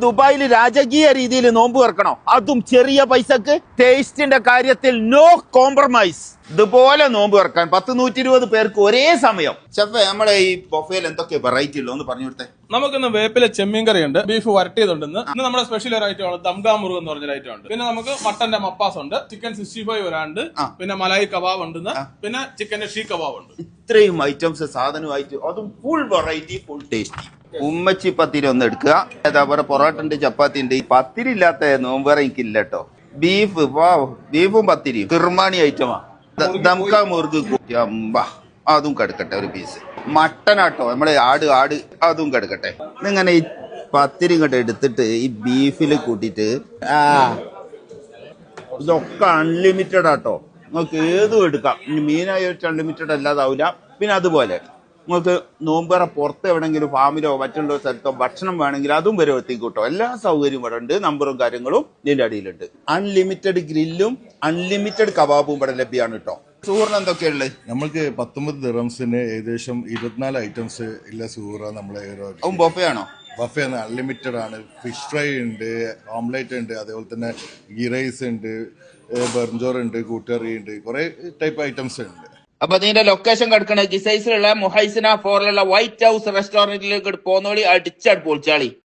ദുബായിൽ രാജകീയ രീതിയിൽ നോമ്പ് തുറക്കണോ, അതും ചെറിയ പൈസക്ക്. ടേസ്റ്റിന്റെ കാര്യത്തിൽ നോ കോംപ്രമൈസ്. ഇതുപോലെ നോമ്പ് തുറക്കാൻ 100-120 പേർക്ക് ഒരേ സമയം. ഷെഫേ, നമ്മളെ ഈ ബൊഫയിൽ എന്തൊക്കെ വെറൈറ്റി ഉള്ളൂ എന്ന് പറഞ്ഞു കൊടുത്തേ. നമുക്കിന്ന് വേപ്പിലെ ചെമ്മീൻ കറി ഉണ്ട്, ബീഫ് വരട്ടിയതുണ്ട്. ഇന്ന് നമ്മുടെ സ്പെഷ്യൽ ഒരു ഐറ്റം ആണ് ദംഗാ മുറുക് എന്ന് പറഞ്ഞ ഐറ്റം ഉണ്ട്. പിന്നെ നമുക്ക് മട്ടന്റെ മപ്പാസ് ഉണ്ട്, ചിക്കൻ 65 വരാണ്ട്, പിന്നെ മലായി കബാബ് ഉണ്ട്, പിന്നെ ചിക്കന്റെ ഷീ കബാബ് ഉണ്ട്. ഇത്രയും ഐറ്റംസ് സാധനമായിട്ട്, അതും ഫുൾ വെറൈറ്റി, ഫുൾ ടേസ്റ്റി. ഉമ്മച്ചി പത്തിരി ഒന്ന് എടുക്കുക. അതേപോലെ പൊറോട്ട ഉണ്ട്, ചപ്പാത്തി ഉണ്ട്. പത്തിരി ഇല്ലാത്ത നോമ്പ് എനിക്കില്ല കേട്ടോ. ബീഫ്, ബീഫും പത്തിരിയും കിർമാണി ഐറ്റമാ. ദംഗാ മുറുക് അതും കെടുക്കട്ടെ ഒരു പീസ്. മട്ടനാട്ടോ, നമ്മളെ ആട് അതും കെടുക്കട്ടെ. ഇങ്ങനെ ഈ പത്തിരി ഇങ്ങോട്ട് എടുത്തിട്ട് ഈ ബീഫിൽ കൂട്ടിയിട്ട് ഇതൊക്കെ അൺലിമിറ്റഡ് ആട്ടോ. നിങ്ങൾക്ക് ഏതും എടുക്കാം. മീനായിട്ട് അൺലിമിറ്റഡ് അല്ലാതാവില്ല. പിന്നെ അതുപോലെ നിങ്ങൾക്ക് നോമ്പറ പുറത്ത് എവിടെയെങ്കിലും ഫാമിലോ മറ്റുള്ള സ്ഥലത്തോ ഭക്ഷണം വേണമെങ്കിൽ അതും വരെ എത്തിക്കൂട്ടോ. എല്ലാ സൗകര്യവും ഇവിടെ ഉണ്ട്. നമ്പറും കാര്യങ്ങളും ഇതിന്റെ അടിയിലുണ്ട്. അൺലിമിറ്റഡ് ഗ്രില്ലും അൺലിമിറ്റഡ് കബാബും ഇവിടെ ലഭ്യമാണ് കേട്ടോ. സൂറിന് എന്തൊക്കെയുള്ളത്? നമ്മൾക്ക് 19 ദിറംസിന് ഏകദേശം 24 ഐറ്റംസ് ഇല്ല സൂറ. നമ്മളെ ബൊഫേ ആണോ? ബഫേ അൺലിമിറ്റഡ് ആണ്. ഫിഷ് ഫ്രൈ ഉണ്ട്, ഓംലേറ്റ് ഉണ്ട്, അതേപോലെ തന്നെ ഗീ റൈസ് ഉണ്ട്, ബർജോർ ഉണ്ട്, കൂട്ടറി ഉണ്ട്, കുറെ ടൈപ്പ് ഐറ്റംസ് ഉണ്ട്. അപ്പൊ ഇതിന്റെ ലൊക്കേഷൻ കിടക്കണ ഗിസൈസിലുള്ള മുഹൈസിന 4 വൈറ്റ് ഹൗസ് റെസ്റ്റോറന്റിലേക്ക് പോന്നോളി. അടിച്ചാട് പൊളിച്ചാളി.